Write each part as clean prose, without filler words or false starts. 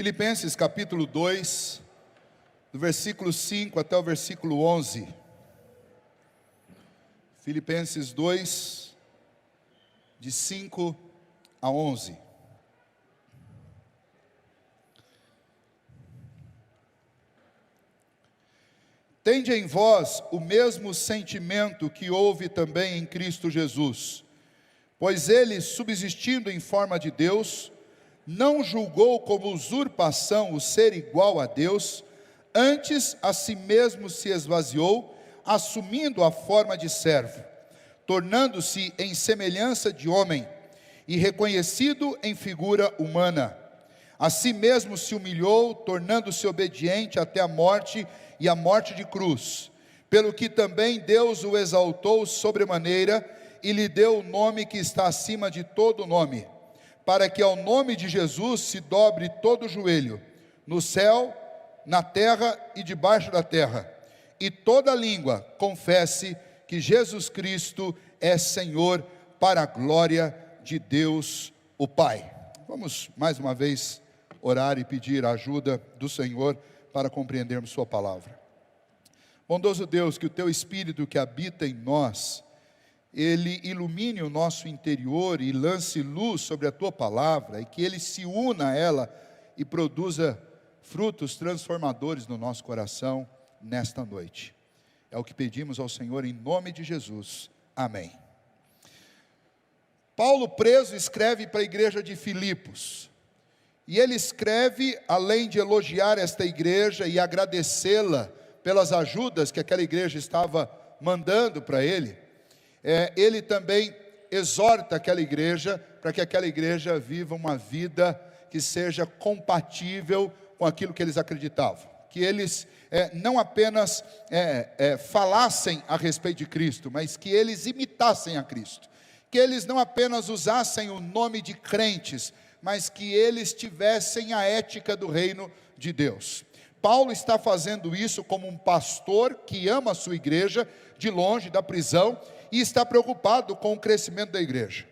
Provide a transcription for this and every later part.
Filipenses capítulo 2, do versículo 5 até o versículo 11. Filipenses 2, de 5 a 11. Tende em vós o mesmo sentimento que houve também em Cristo Jesus, pois ele, subsistindo em forma de Deus, não julgou como usurpação o ser igual a Deus, antes a si mesmo se esvaziou, assumindo a forma de servo, tornando-se em semelhança de homem, e reconhecido em figura humana. A si mesmo se humilhou, tornando-se obediente até a morte, e a morte de cruz, pelo que também Deus o exaltou sobremaneira, e lhe deu o nome que está acima de todo nome, para que ao nome de Jesus se dobre todo o joelho, no céu, na terra e debaixo da terra, e toda língua confesse que Jesus Cristo é Senhor, para a glória de Deus o Pai. Vamos mais uma vez orar e pedir a ajuda do Senhor para compreendermos sua palavra. Bondoso Deus, que o teu Espírito que habita em nós, ele ilumine o nosso interior e lance luz sobre a tua palavra, e que ele se una a ela e produza frutos transformadores no nosso coração nesta noite. É o que pedimos ao Senhor em nome de Jesus. Amém. Paulo, preso, escreve para a igreja de Filipos. E ele escreve, além de elogiar esta igreja e agradecê-la pelas ajudas que aquela igreja estava mandando para ele, ele também exorta aquela igreja para que aquela igreja viva uma vida que seja compatível com aquilo que eles acreditavam. Que eles não apenas falassem a respeito de Cristo, mas que eles imitassem a Cristo. Que eles não apenas usassem o nome de crentes, mas que eles tivessem a ética do reino de Deus. Paulo está fazendo isso como um pastor que ama a sua igreja, de longe da prisão, e está preocupado com o crescimento da igreja.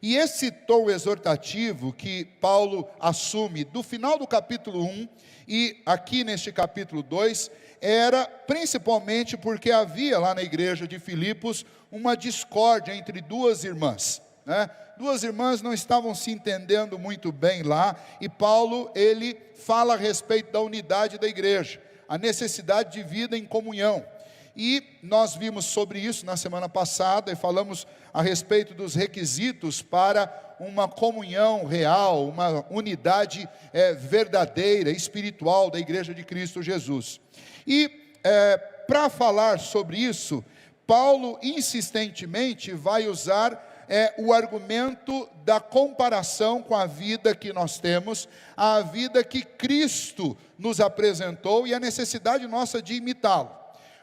E esse tom exortativo que Paulo assume do final do capítulo 1 e aqui neste capítulo 2, era principalmente porque havia lá na igreja de Filipos uma discórdia entre duas irmãs, né? Duas irmãs não estavam se entendendo muito bem lá, e Paulo, ele fala a respeito da unidade da igreja, a necessidade de vida em comunhão. E nós vimos sobre isso na semana passada, e falamos a respeito dos requisitos para uma comunhão real, uma unidade verdadeira, espiritual da igreja de Cristo Jesus. E para falar sobre isso, Paulo insistentemente vai usar o argumento da comparação com a vida que nós temos, a vida que Cristo nos apresentou e a necessidade nossa de imitá-lo.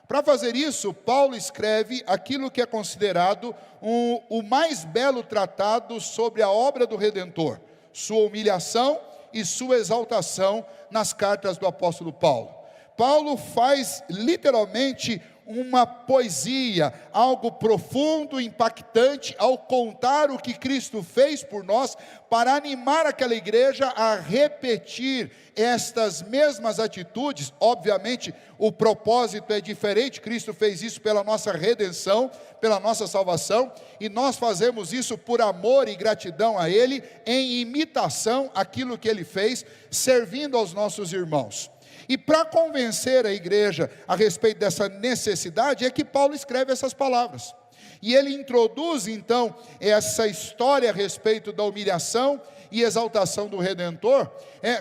Para fazer isso, Paulo escreve aquilo que é considerado o mais belo tratado sobre a obra do Redentor, sua humilhação e sua exaltação nas cartas do apóstolo Paulo. Paulo faz literalmente uma poesia, algo profundo, impactante, ao contar o que Cristo fez por nós, para animar aquela igreja a repetir estas mesmas atitudes. Obviamente, o propósito é diferente. Cristo fez isso pela nossa redenção, pela nossa salvação, e nós fazemos isso por amor e gratidão a Ele, em imitação àquilo que Ele fez, servindo aos nossos irmãos. E para convencer a igreja a respeito dessa necessidade, é que Paulo escreve essas palavras. E ele introduz então essa história a respeito da humilhação e exaltação do Redentor,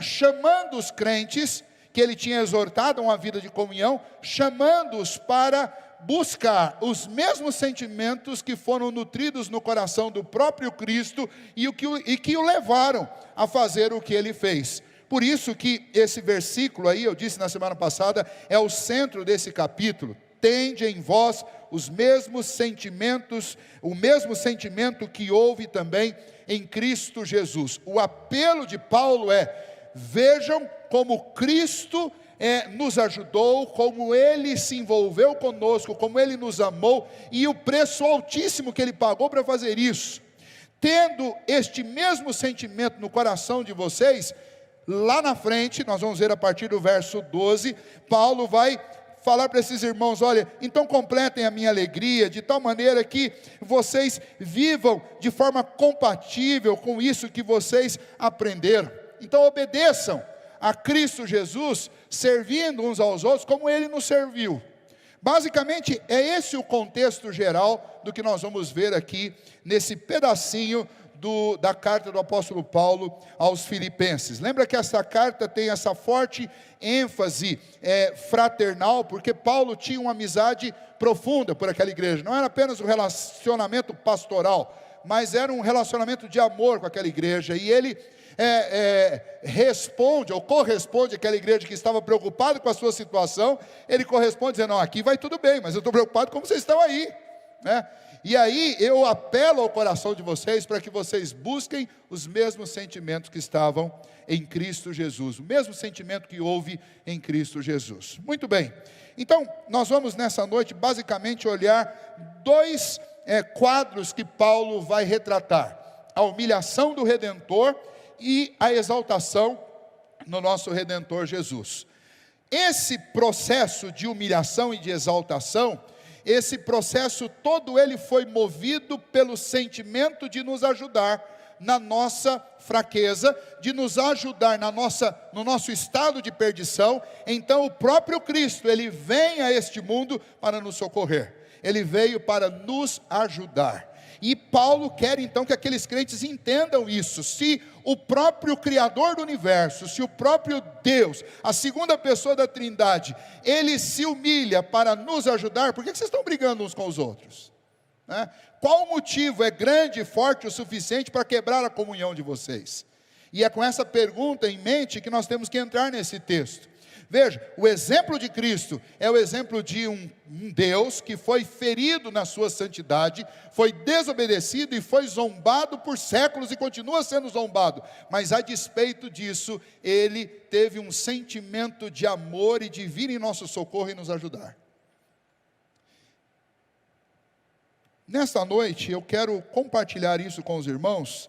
chamando os crentes, que ele tinha exortado a uma vida de comunhão, chamando-os para buscar os mesmos sentimentos que foram nutridos no coração do próprio Cristo e que o levaram a fazer o que ele fez. Por isso que esse versículo aí, eu disse na semana passada, é o centro desse capítulo. Tende em vós os mesmos sentimentos, o mesmo sentimento que houve também em Cristo Jesus. O apelo de Paulo vejam como Cristo nos ajudou, como Ele se envolveu conosco, como Ele nos amou, e o preço altíssimo que Ele pagou para fazer isso. Tendo este mesmo sentimento no coração de vocês, lá na frente, nós vamos ver a partir do verso 12, Paulo vai falar para esses irmãos: olha, então completem a minha alegria, de tal maneira que vocês vivam de forma compatível com isso que vocês aprenderam. Então obedeçam a Cristo Jesus, servindo uns aos outros como Ele nos serviu. Basicamente, é esse o contexto geral do que nós vamos ver aqui, nesse pedacinho da carta do apóstolo Paulo aos Filipenses. Lembra que essa carta tem essa forte ênfase fraternal, porque Paulo tinha uma amizade profunda por aquela igreja. Não era apenas um relacionamento pastoral, mas era um relacionamento de amor com aquela igreja. E ele responde, ou corresponde àquela igreja que estava preocupada com a sua situação. Ele corresponde dizendo: não, aqui vai tudo bem, mas eu estou preocupado como vocês estão aí, né? E aí eu apelo ao coração de vocês para que vocês busquem os mesmos sentimentos que estavam em Cristo Jesus, o mesmo sentimento que houve em Cristo Jesus. Muito bem, então nós vamos nessa noite basicamente olhar dois quadros que Paulo vai retratar: a humilhação do Redentor e a exaltação no nosso Redentor Jesus. Esse processo de humilhação e de exaltação, esse processo todo ele foi movido pelo sentimento de nos ajudar na nossa fraqueza, de nos ajudar no nosso estado de perdição. Então o próprio Cristo, Ele vem a este mundo para nos socorrer, Ele veio para nos ajudar. E Paulo quer então que aqueles crentes entendam isso. Se o próprio Criador do universo, se o próprio Deus, a segunda pessoa da Trindade, Ele se humilha para nos ajudar, por que vocês estão brigando uns com os outros? Qual motivo é grande e forte o suficiente para quebrar a comunhão de vocês? E é com essa pergunta em mente que nós temos que entrar nesse texto. Veja, o exemplo de Cristo é o exemplo de um Deus que foi ferido na sua santidade, foi desobedecido e foi zombado por séculos e continua sendo zombado. Mas a despeito disso, Ele teve um sentimento de amor e de vir em nosso socorro e nos ajudar. Nesta noite eu quero compartilhar isso com os irmãos,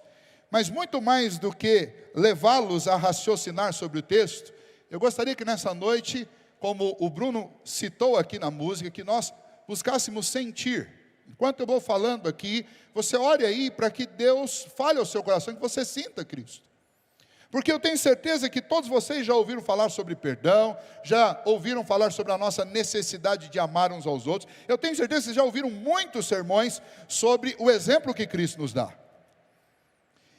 mas muito mais do que levá-los a raciocinar sobre o texto, eu gostaria que nessa noite, como o Bruno citou aqui na música, que nós buscássemos sentir. Enquanto eu vou falando aqui, você ore aí para que Deus fale ao seu coração, que você sinta Cristo. Porque eu tenho certeza que todos vocês já ouviram falar sobre perdão, já ouviram falar sobre a nossa necessidade de amar uns aos outros. Eu tenho certeza que vocês já ouviram muitos sermões sobre o exemplo que Cristo nos dá.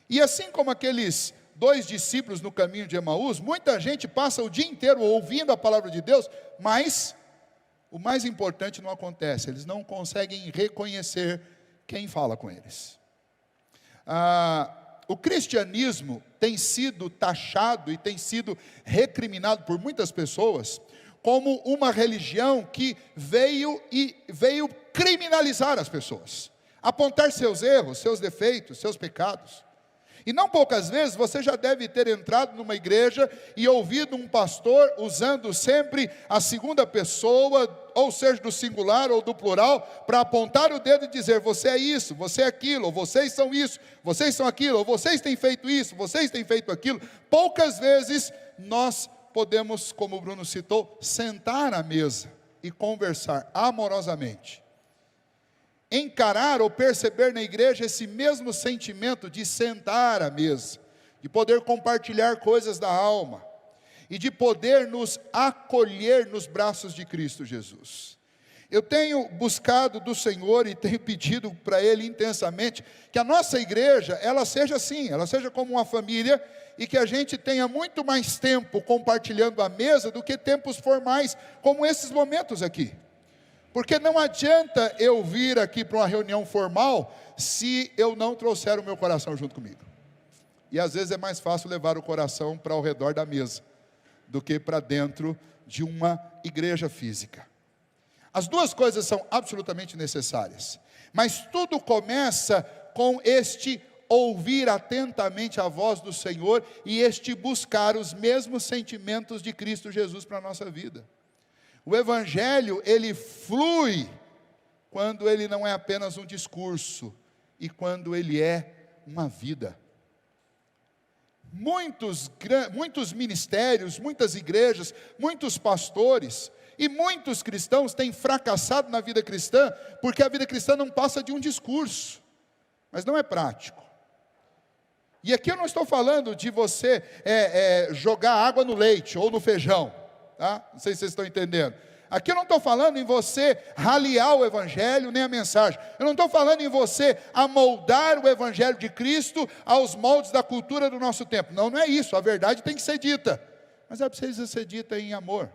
E assim como aqueles 2 discípulos no caminho de Emaús, muita gente passa o dia inteiro ouvindo a palavra de Deus, mas o mais importante não acontece, eles não conseguem reconhecer quem fala com eles. O cristianismo tem sido taxado e tem sido recriminado por muitas pessoas como uma religião que veio criminalizar as pessoas, apontar seus erros, seus defeitos, seus pecados. E não poucas vezes você já deve ter entrado numa igreja e ouvido um pastor usando sempre a segunda pessoa, ou seja, do singular ou do plural, para apontar o dedo e dizer: você é isso, você é aquilo, ou vocês são isso, vocês são aquilo, ou vocês têm feito isso, vocês têm feito aquilo. Poucas vezes nós podemos, como o Bruno citou, sentar à mesa e conversar amorosamente. Encarar ou perceber na igreja esse mesmo sentimento de sentar à mesa, de poder compartilhar coisas da alma, e de poder nos acolher nos braços de Cristo Jesus. Eu tenho buscado do Senhor e tenho pedido para Ele intensamente, que a nossa igreja, ela seja assim, ela seja como uma família, e que a gente tenha muito mais tempo compartilhando a mesa do que tempos formais, como esses momentos aqui. Porque não adianta eu vir aqui para uma reunião formal se eu não trouxer o meu coração junto comigo. E às vezes é mais fácil levar o coração para ao redor da mesa do que para dentro de uma igreja física. As duas coisas são absolutamente necessárias. Mas tudo começa com este ouvir atentamente a voz do Senhor e este buscar os mesmos sentimentos de Cristo Jesus para a nossa vida. O Evangelho, ele flui quando ele não é apenas um discurso e quando ele é uma vida. muitos ministérios, muitas igrejas, muitos pastores e muitos cristãos têm fracassado na vida cristã, porque a vida cristã não passa de um discurso, mas não é prático. E aqui eu não estou falando de você jogar água no leite ou no feijão, tá? Não sei se vocês estão entendendo. Aqui eu não estou falando em você raliar o evangelho, nem a mensagem. Eu não estou falando em você amoldar o evangelho de Cristo aos moldes da cultura do nosso tempo. Não, não é isso. A verdade tem que ser dita, mas ela precisa ser dita em amor.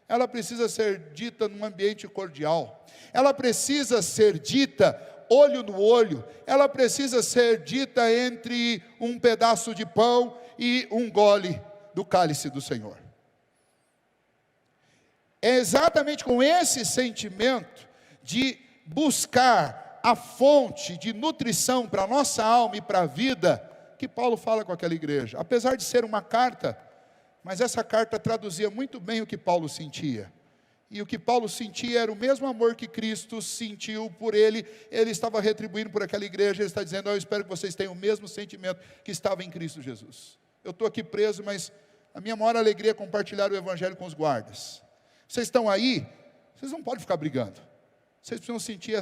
Ela precisa ser dita num ambiente cordial. Ela precisa ser dita olho no olho. Ela precisa ser dita entre um pedaço de pão e um gole do cálice do Senhor. É exatamente com esse sentimento de buscar a fonte de nutrição para a nossa alma e para a vida, que Paulo fala com aquela igreja. Apesar de ser uma carta, mas essa carta traduzia muito bem o que Paulo sentia. E o que Paulo sentia era o mesmo amor que Cristo sentiu por ele. Ele estava retribuindo por aquela igreja. Ele está dizendo: eu espero que vocês tenham o mesmo sentimento que estava em Cristo Jesus. Eu estou aqui preso, mas a minha maior alegria é compartilhar o evangelho com os guardas. Vocês estão aí, vocês não podem ficar brigando. Vocês precisam sentir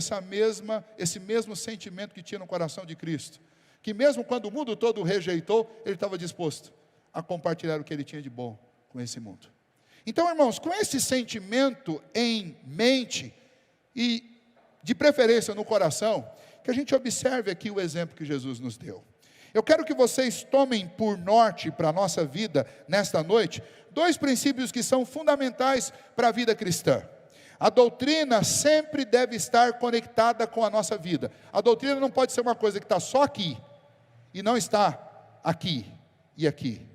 esse mesmo sentimento que tinha no coração de Cristo. Que mesmo quando o mundo todo o rejeitou, ele estava disposto a compartilhar o que ele tinha de bom com esse mundo. Então, irmãos, com esse sentimento em mente e de preferência no coração, que a gente observe aqui o exemplo que Jesus nos deu. Eu quero que vocês tomem por norte para a nossa vida nesta noite 2 princípios que são fundamentais para a vida cristã. A doutrina sempre deve estar conectada com a nossa vida. A doutrina não pode ser uma coisa que está só aqui e não está aqui e aqui.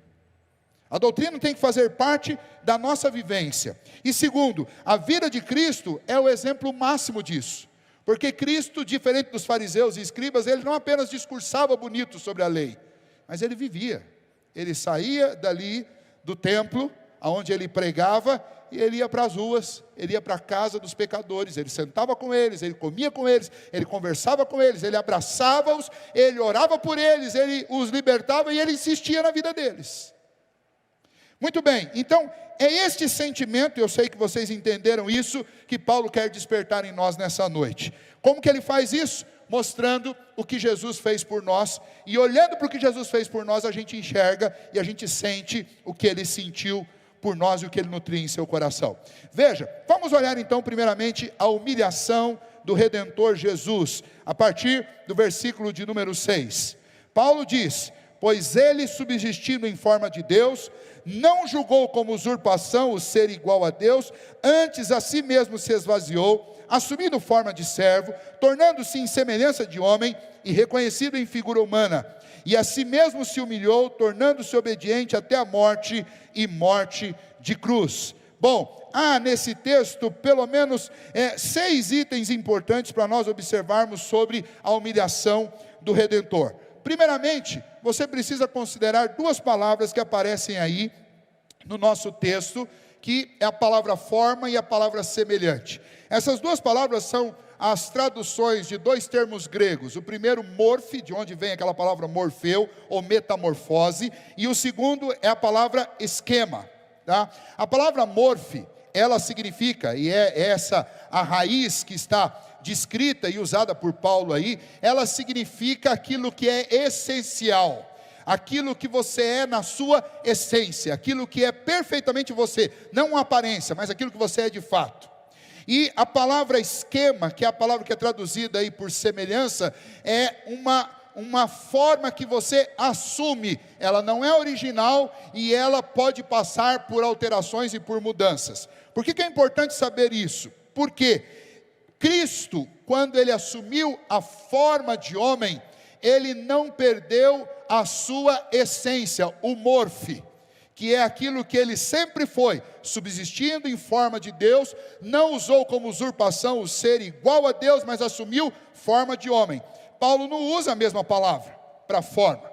A doutrina tem que fazer parte da nossa vivência. E segundo, a vida de Cristo é o exemplo máximo disso. Porque Cristo, diferente dos fariseus e escribas, ele não apenas discursava bonito sobre a lei, mas ele vivia. Ele saía dali do templo, onde ele pregava, e ele ia para as ruas, ele ia para a casa dos pecadores, ele sentava com eles, ele comia com eles, ele conversava com eles, ele abraçava-os, ele orava por eles, ele os libertava e ele insistia na vida deles. Muito bem, então é este sentimento, eu sei que vocês entenderam isso, que Paulo quer despertar em nós nessa noite. Como que ele faz isso? Mostrando o que Jesus fez por nós, e olhando para o que Jesus fez por nós, a gente enxerga e a gente sente o que ele sentiu por nós e o que ele nutria em seu coração. Veja, vamos olhar então primeiramente a humilhação do Redentor Jesus, a partir do versículo de número 6. Paulo diz: pois ele, subsistindo em forma de Deus, não julgou como usurpação o ser igual a Deus, antes a si mesmo se esvaziou, assumindo forma de servo, tornando-se em semelhança de homem e reconhecido em figura humana, e a si mesmo se humilhou, tornando-se obediente até a morte e morte de cruz. Bom, há nesse texto pelo menos 6 itens importantes para nós observarmos sobre a humilhação do Redentor. Primeiramente, você precisa considerar 2 palavras que aparecem aí no nosso texto, que é a palavra forma e a palavra semelhante. Essas 2 palavras são as traduções de 2 termos gregos. O primeiro, morfe, de onde vem aquela palavra morfeu, ou metamorfose, e o segundo é a palavra esquema. Tá? A palavra morfe, ela significa, e é essa a raiz que está descrita e usada por Paulo aí, ela significa aquilo que é essencial, aquilo que você é na sua essência, aquilo que é perfeitamente você, não uma aparência, mas aquilo que você é de fato. E a palavra esquema, que é a palavra que é traduzida aí por semelhança, é uma forma que você assume, ela não é original e ela pode passar por alterações e por mudanças. Por que é importante saber isso? Porque Cristo, quando ele assumiu a forma de homem, ele não perdeu a sua essência, o morfe, que é aquilo que ele sempre foi, subsistindo em forma de Deus, não usou como usurpação o ser igual a Deus, mas assumiu forma de homem. Paulo não usa a mesma palavra para forma,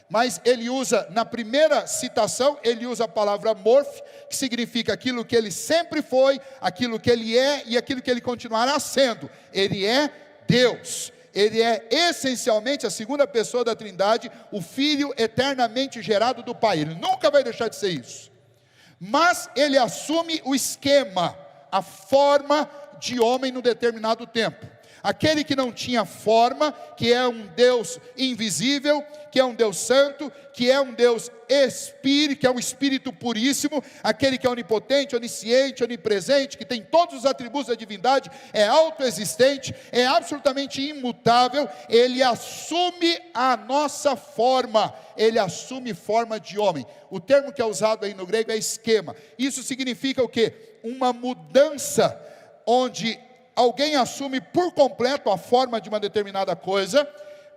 mas ele usa, na primeira citação, ele usa a palavra morfe, que significa aquilo que ele sempre foi, aquilo que ele é e aquilo que ele continuará sendo. Ele é Deus, Ele é essencialmente a segunda pessoa da Trindade, o Filho eternamente gerado do Pai. Ele nunca vai deixar de ser isso. Mas ele assume o esquema, a forma de homem num determinado tempo. Aquele que não tinha forma, que é um Deus invisível, que é um Deus santo, que é um Deus espírito, que é um espírito puríssimo, aquele que é onipotente, onisciente, onipresente, que tem todos os atributos da divindade, é autoexistente, é absolutamente imutável, ele assume a nossa forma, ele assume forma de homem. O termo que é usado aí no grego é esquema. Isso significa o quê? Uma mudança, onde alguém assume por completo a forma de uma determinada coisa,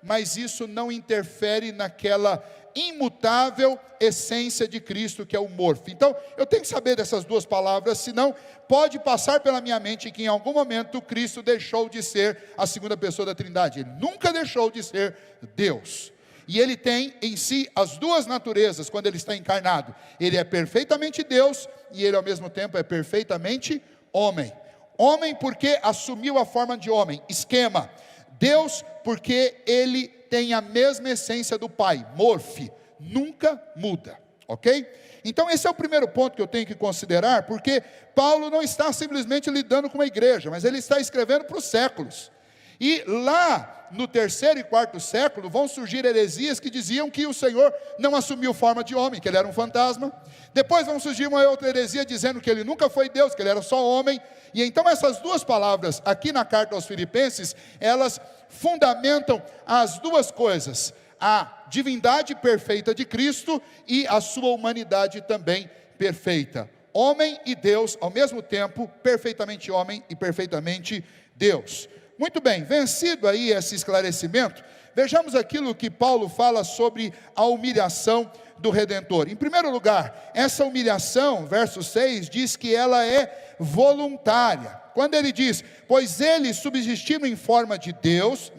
mas isso não interfere naquela imutável essência de Cristo, que é o morfo. Então, eu tenho que saber dessas duas palavras, senão pode passar pela minha mente que em algum momento Cristo deixou de ser a segunda pessoa da Trindade. Ele nunca deixou de ser Deus. E ele tem em si as duas naturezas quando ele está encarnado. Ele é perfeitamente Deus e ele ao mesmo tempo é perfeitamente homem. Homem porque assumiu a forma de homem, esquema. Deus porque ele tem a mesma essência do Pai, morfe, nunca muda, ok? Então esse é o primeiro ponto que eu tenho que considerar, porque Paulo não está simplesmente lidando com a igreja, mas ele está escrevendo para os séculos. E lá no 3º e 4º século vão surgir heresias que diziam que o Senhor não assumiu forma de homem, que ele era um fantasma. Depois vão surgir uma outra heresia dizendo que ele nunca foi Deus, que ele era só homem. E então essas duas palavras aqui na carta aos Filipenses, elas fundamentam as duas coisas: a divindade perfeita de Cristo e a sua humanidade também perfeita. Homem e Deus ao mesmo tempo, perfeitamente homem e perfeitamente Deus. Muito bem, vencido aí esse esclarecimento, vejamos aquilo que Paulo fala sobre a humilhação do Redentor. Em primeiro lugar, essa humilhação, verso 6, diz que ela é voluntária. Quando ele diz, pois ele subsistindo em forma de Deus,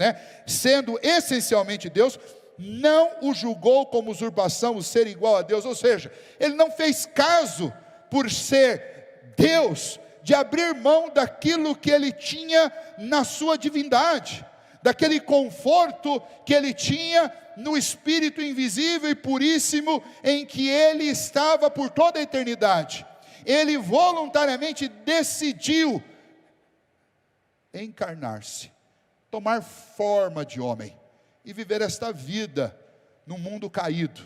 sendo essencialmente Deus, não o julgou como usurpação o ser igual a Deus, ou seja, ele não fez caso por ser Deus, de abrir mão daquilo que ele tinha na sua divindade, daquele conforto que ele tinha no Espírito invisível e puríssimo, em que ele estava por toda a eternidade. Ele voluntariamente decidiu encarnar-se, tomar forma de homem, e viver esta vida no mundo caído.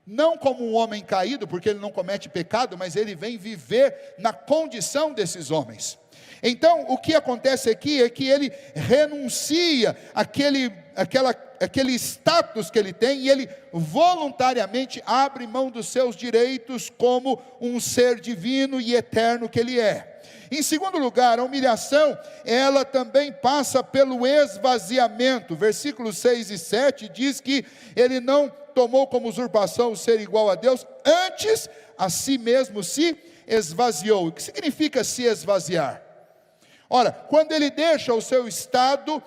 Não como um homem caído, porque ele não comete pecado, mas ele vem viver na condição desses homens. Então, o que acontece aqui é que ele renuncia aquele status que ele tem, e ele voluntariamente abre mão dos seus direitos como um ser divino e eterno que ele é. Em segundo lugar, a humilhação, ela também passa pelo esvaziamento. Versículos 6 e 7 diz que ele não tomou como usurpação o ser igual a Deus, antes a si mesmo se esvaziou. O que significa se esvaziar? Ora, quando ele deixa o seu estado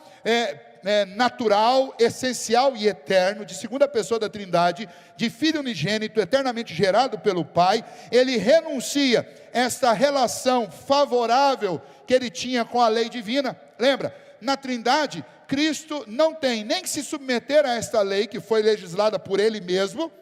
natural, essencial e eterno, de segunda pessoa da Trindade, de Filho unigênito, eternamente gerado pelo Pai, ele renuncia esta relação favorável que ele tinha com a lei divina. Lembra, na Trindade, Cristo não tem nem que se submeter a esta lei que foi legislada por ele mesmo,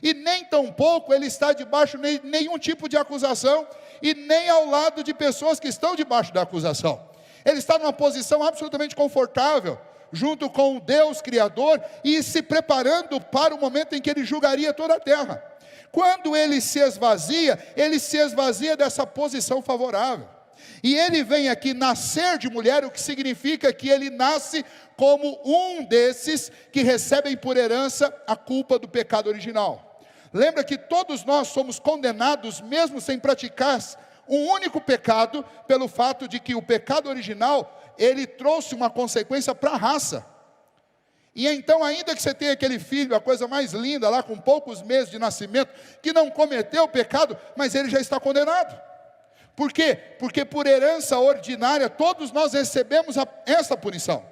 e nem tampouco ele está debaixo de nenhum tipo de acusação, e nem ao lado de pessoas que estão debaixo da acusação. Ele está numa posição absolutamente confortável, junto com o Deus Criador, e se preparando para o momento em que ele julgaria toda a terra. Quando ele se esvazia dessa posição favorável. E ele vem aqui nascer de mulher, o que significa que ele nasce como um desses que recebem por herança a culpa do pecado original. Lembra que todos nós somos condenados, mesmo sem praticar um único pecado, pelo fato de que o pecado original, ele trouxe uma consequência para a raça. E então, ainda que você tenha aquele filho, a coisa mais linda lá, com poucos meses de nascimento, que não cometeu o pecado, mas ele já está condenado. Por quê? Porque por herança ordinária, todos nós recebemos essa punição.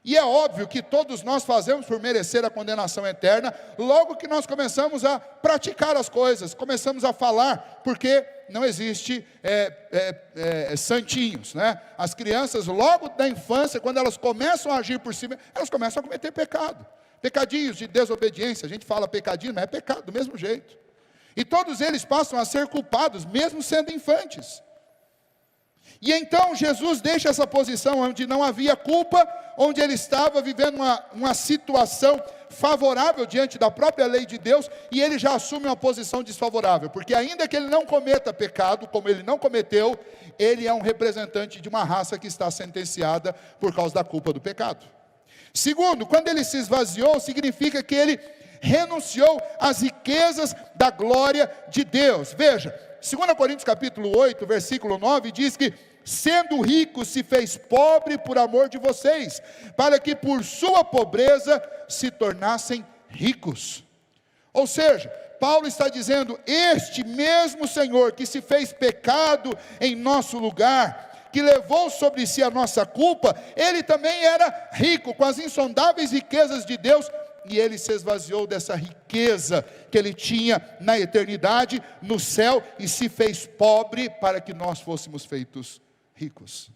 E é óbvio que todos nós fazemos por merecer a condenação eterna, logo que nós começamos a praticar as coisas, começamos a falar, porque não existe santinhos, né? As crianças, logo da infância, quando elas começam a agir por si, elas começam a cometer pecado, pecadinhos de desobediência. A gente fala pecadinho, mas é pecado do mesmo jeito. E todos eles passam a ser culpados, mesmo sendo infantes. E então Jesus deixa essa posição onde não havia culpa, onde ele estava vivendo uma situação favorável diante da própria lei de Deus, e ele já assume uma posição desfavorável, porque ainda que ele não cometa pecado, como ele não cometeu, ele é um representante de uma raça que está sentenciada por causa da culpa do pecado. Segundo, quando ele se esvaziou, significa que ele renunciou às riquezas da glória de Deus. Veja, 2 Coríntios capítulo 8, versículo 9, diz que sendo rico se fez pobre por amor de vocês, para que por sua pobreza se tornassem ricos. Ou seja, Paulo está dizendo, este mesmo Senhor que se fez pecado em nosso lugar, que levou sobre si a nossa culpa, ele também era rico, com as insondáveis riquezas de Deus, e ele se esvaziou dessa riqueza que ele tinha na eternidade, no céu, e se fez pobre para que nós fôssemos feitos ricos.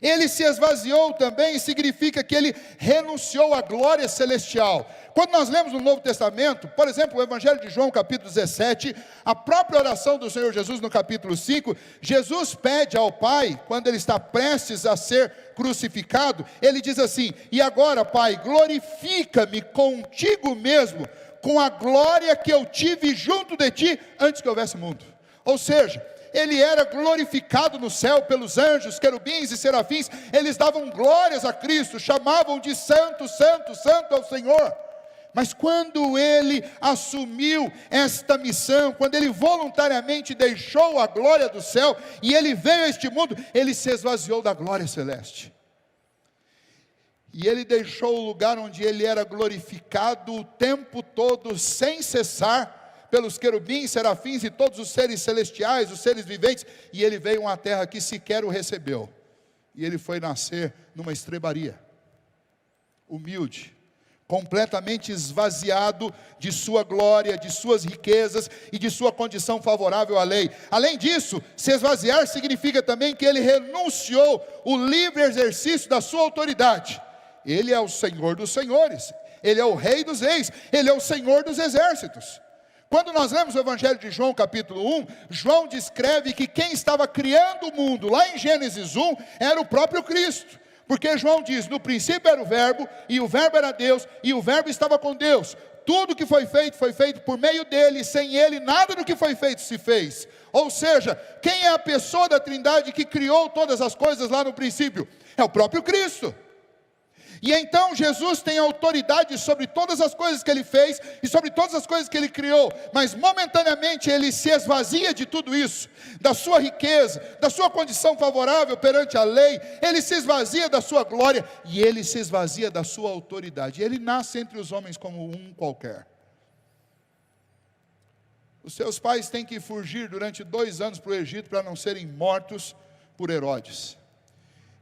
Ele se esvaziou também, significa que ele renunciou à glória celestial. Quando nós lemos no Novo Testamento, por exemplo, o Evangelho de João, capítulo 17, a própria oração do Senhor Jesus no capítulo 5, Jesus pede ao Pai, quando ele está prestes a ser crucificado, ele diz assim, e agora, Pai, glorifica-me contigo mesmo, com a glória que eu tive junto de ti, antes que houvesse mundo. Ou seja, ele era glorificado no céu pelos anjos, querubins e serafins, eles davam glórias a Cristo, chamavam de santo, santo, santo ao Senhor. Mas quando ele assumiu esta missão, quando ele voluntariamente deixou a glória do céu, e ele veio a este mundo, ele se esvaziou da glória celeste. E ele deixou o lugar onde ele era glorificado o tempo todo, sem cessar, pelos querubins, serafins e todos os seres celestiais, os seres viventes, e ele veio a uma terra que sequer o recebeu, e ele foi nascer numa estrebaria, humilde, completamente esvaziado de sua glória, de suas riquezas e de sua condição favorável à lei. Além disso, se esvaziar significa também que ele renunciou o livre exercício da sua autoridade. Ele é o Senhor dos senhores, ele é o Rei dos reis, ele é o Senhor dos exércitos. Quando nós lemos o Evangelho de João, capítulo 1, João descreve que quem estava criando o mundo, lá em Gênesis 1, era o próprio Cristo. Porque João diz, no princípio era o verbo, e o verbo era Deus, e o verbo estava com Deus. Tudo que foi feito por meio dele, e sem ele, nada do que foi feito se fez. Ou seja, quem é a pessoa da Trindade que criou todas as coisas lá no princípio? É o próprio Cristo. E então Jesus tem autoridade sobre todas as coisas que ele fez e sobre todas as coisas que ele criou, mas momentaneamente ele se esvazia de tudo isso, da sua riqueza, da sua condição favorável perante a lei, ele se esvazia da sua glória e ele se esvazia da sua autoridade. Ele nasce entre os homens como um qualquer. Os seus pais têm que fugir durante 2 anos para o Egito para não serem mortos por Herodes.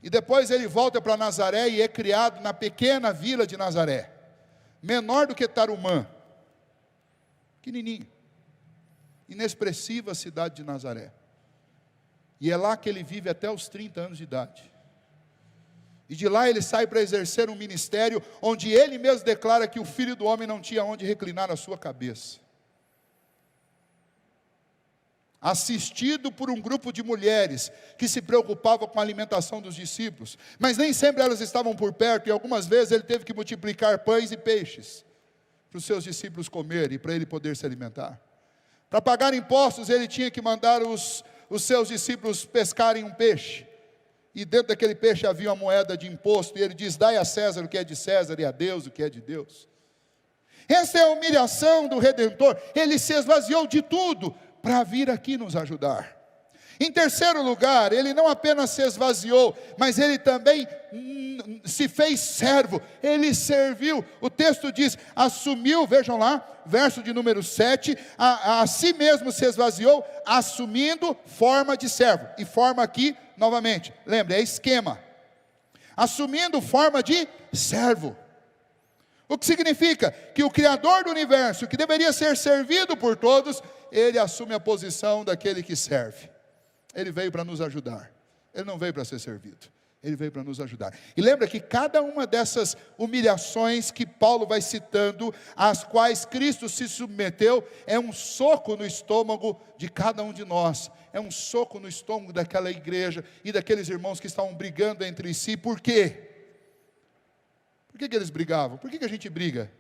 E depois ele volta para Nazaré e é criado na pequena vila de Nazaré, menor do que Tarumã, pequenininho, inexpressiva cidade de Nazaré. E é lá que ele vive até os 30 anos de idade. E de lá ele sai para exercer um ministério, onde ele mesmo declara que o Filho do Homem não tinha onde reclinar a sua cabeça. Assistido por um grupo de mulheres que se preocupavam com a alimentação dos discípulos, mas nem sempre elas estavam por perto, e algumas vezes ele teve que multiplicar pães e peixes para os seus discípulos comerem e para ele poder se alimentar. Para pagar impostos ele tinha que mandar os seus discípulos pescarem um peixe, e dentro daquele peixe havia uma moeda de imposto, e ele diz, dai a César o que é de César e a Deus o que é de Deus. Essa é a humilhação do Redentor, ele se esvaziou de tudo, para vir aqui nos ajudar. Em terceiro lugar, ele não apenas se esvaziou, mas ele também se fez servo, ele serviu. O texto diz, assumiu, vejam lá, verso de número 7, a si mesmo se esvaziou, assumindo forma de servo. E forma aqui, novamente, lembre, é esquema. assumindo forma de servo. O que significa que o Criador do universo, que deveria ser servido por todos, ele assume a posição daquele que serve. Ele veio para nos ajudar, ele não veio para ser servido. Ele veio para nos ajudar. E lembra que cada uma dessas humilhações que Paulo vai citando, às quais Cristo se submeteu, é um soco no estômago de cada um de nós. É um soco no estômago daquela igreja e daqueles irmãos que estavam brigando entre si. Por quê? Por que eles brigavam? Por que a gente briga?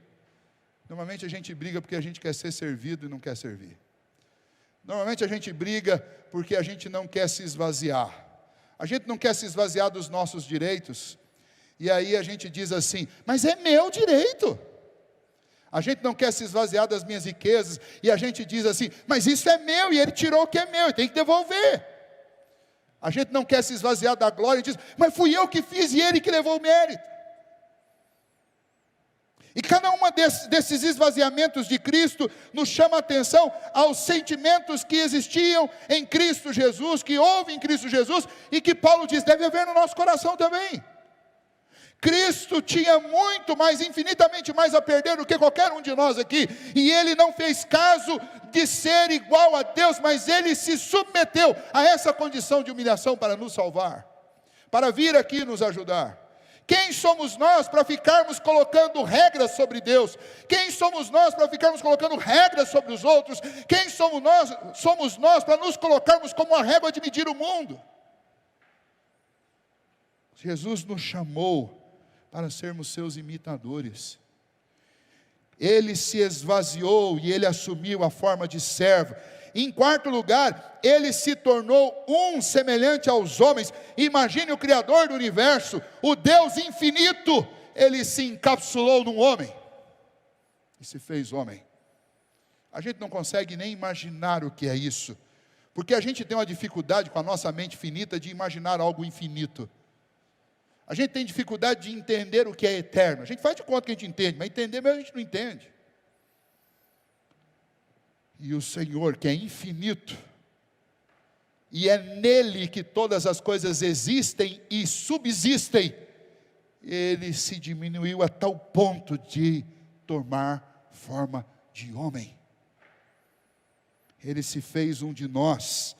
Normalmente a gente briga porque a gente quer ser servido e não quer servir. Normalmente a gente briga porque a gente não quer se esvaziar. A gente não quer se esvaziar dos nossos direitos, e aí a gente diz assim, mas é meu direito. A gente não quer se esvaziar das minhas riquezas, e a gente diz assim, mas isso é meu, e ele tirou o que é meu, e tem que devolver. A gente não quer se esvaziar da glória, e diz, mas fui eu que fiz, e ele que levou o mérito. E cada um desses esvaziamentos de Cristo nos chama a atenção aos sentimentos que existiam em Cristo Jesus, que houve em Cristo Jesus, e que Paulo diz, deve haver no nosso coração também. Cristo tinha muito mais, infinitamente mais a perder do que qualquer um de nós aqui, e ele não fez caso de ser igual a Deus, mas ele se submeteu a essa condição de humilhação para nos salvar, para vir aqui nos ajudar. Quem somos nós para ficarmos colocando regras sobre Deus? Quem somos nós para ficarmos colocando regras sobre os outros? Quem somos nós para nos colocarmos como a régua de medir o mundo? Jesus nos chamou para sermos seus imitadores. Ele se esvaziou e ele assumiu a forma de servo. Em quarto lugar, ele se tornou semelhante aos homens. Imagine o Criador do universo, o Deus infinito, ele se encapsulou num homem, e se fez homem. A gente não consegue nem imaginar o que é isso, porque a gente tem uma dificuldade com a nossa mente finita de imaginar algo infinito. A gente tem dificuldade de entender o que é eterno. A gente faz de conta que a gente entende, mas entender mesmo a gente não entende. E o Senhor, que é infinito, e é nele que todas as coisas existem e subsistem, ele se diminuiu a tal ponto de tomar forma de homem. Ele se fez um de nós.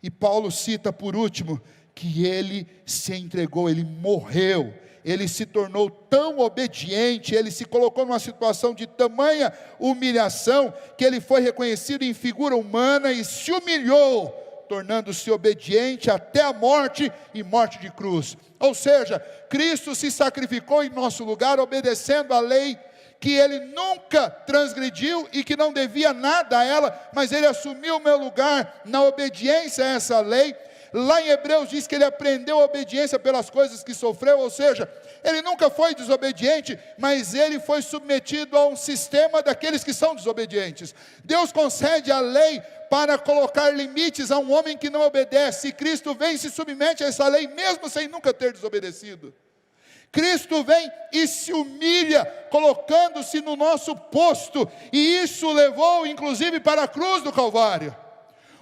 E Paulo cita por último, que ele se entregou, ele morreu, ele se tornou tão obediente, ele se colocou numa situação de tamanha humilhação, que ele foi reconhecido em figura humana e se humilhou, tornando-se obediente até a morte e morte de cruz. Ou seja, Cristo se sacrificou em nosso lugar, obedecendo a lei que ele nunca transgrediu e que não devia nada a ela, mas ele assumiu o meu lugar na obediência a essa lei. Lá em Hebreus diz que ele aprendeu a obediência pelas coisas que sofreu, ou seja, ele nunca foi desobediente, mas ele foi submetido a um sistema daqueles que são desobedientes. Deus concede a lei para colocar limites a um homem que não obedece, e Cristo vem e se submete a essa lei, mesmo sem nunca ter desobedecido. Cristo vem e se humilha, colocando-se no nosso posto, e isso levou inclusive para a cruz do Calvário,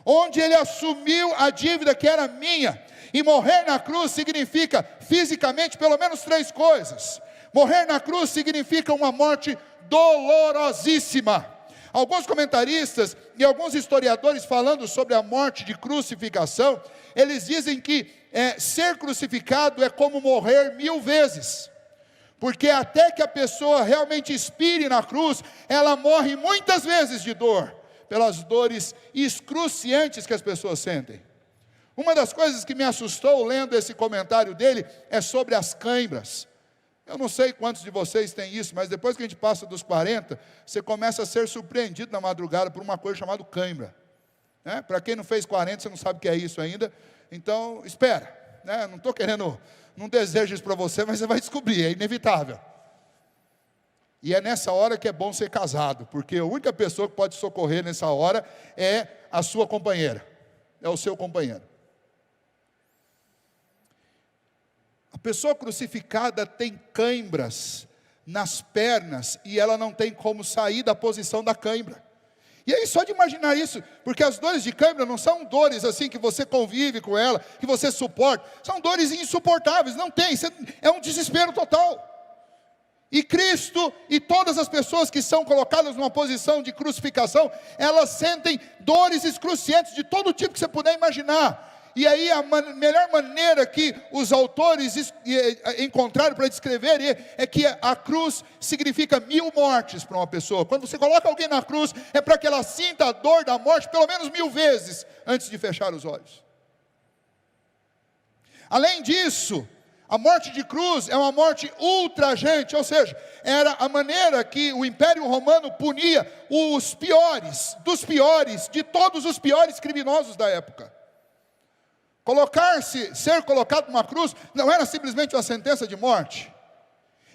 onde ele assumiu a dívida que era minha. E morrer na cruz significa fisicamente pelo menos 3 coisas. Morrer na cruz significa uma morte dolorosíssima. Alguns comentaristas e alguns historiadores, falando sobre a morte de crucificação, eles dizem que ser crucificado é como morrer 1000 vezes, porque até que a pessoa realmente expire na cruz, ela morre muitas vezes de dor, pelas dores excruciantes que as pessoas sentem. Uma das coisas que me assustou lendo esse comentário dele é sobre as cãibras. Eu não sei quantos de vocês têm isso, mas depois que a gente passa dos 40, você começa a ser surpreendido na madrugada por uma coisa chamada cãibra. Para quem não fez 40, você não sabe o que é isso ainda, então espera. Não estou querendo, não desejo isso para você, mas você vai descobrir, é inevitável. E é nessa hora que é bom ser casado, porque a única pessoa que pode socorrer nessa hora é a sua companheira, é o seu companheiro. A pessoa crucificada tem cãibras nas pernas e ela não tem como sair da posição da cãibra. E aí só de imaginar isso, porque as dores de câimbra não são dores assim que você convive com ela, que você suporta, são dores insuportáveis, não tem, é um desespero total. E Cristo e todas as pessoas que são colocadas numa posição de crucificação, elas sentem dores excruciantes de todo tipo que você puder imaginar. E aí a melhor maneira que os autores encontraram para descrever é que a cruz significa 1000 mortes para uma pessoa. Quando você coloca alguém na cruz, é para que ela sinta a dor da morte pelo menos 1000 vezes antes de fechar os olhos. Além disso, a morte de cruz é uma morte ultrajante, ou seja, era a maneira que o Império Romano punia os piores, dos piores, de todos os piores criminosos da época. Ser colocado numa cruz, não era simplesmente uma sentença de morte,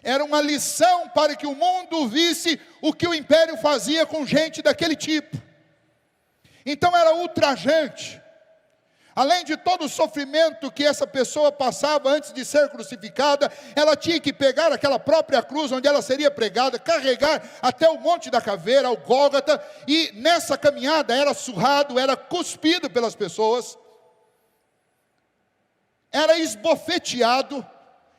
era uma lição para que o mundo visse o que o império fazia com gente daquele tipo. Então era ultrajante. Além de todo o sofrimento que essa pessoa passava antes de ser crucificada, ela tinha que pegar aquela própria cruz onde ela seria pregada, carregar até o Monte da Caveira, o Gólgota, e nessa caminhada era surrado, era cuspido pelas pessoas, era esbofeteado,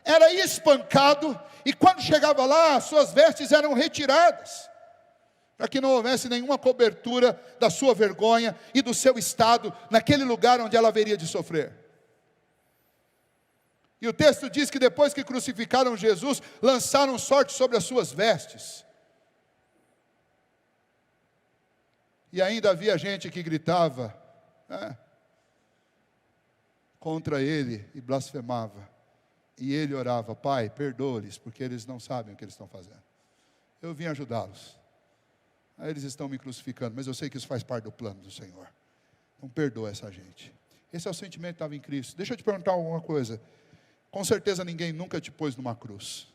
era espancado, e quando chegava lá, suas vestes eram retiradas, para que não houvesse nenhuma cobertura da sua vergonha e do seu estado, naquele lugar onde ela haveria de sofrer. E o texto diz que depois que crucificaram Jesus, lançaram sorte sobre as suas vestes. E ainda havia gente que gritava contra ele e blasfemava. E ele orava: Pai, perdoa-lhes, porque eles não sabem o que eles estão fazendo. Eu vim ajudá-los. Aí eles estão me crucificando, mas eu sei que isso faz parte do plano do Senhor. Não perdoa essa gente. Esse é o sentimento que estava em Cristo. Deixa eu te perguntar uma coisa. Com certeza ninguém nunca te pôs numa cruz.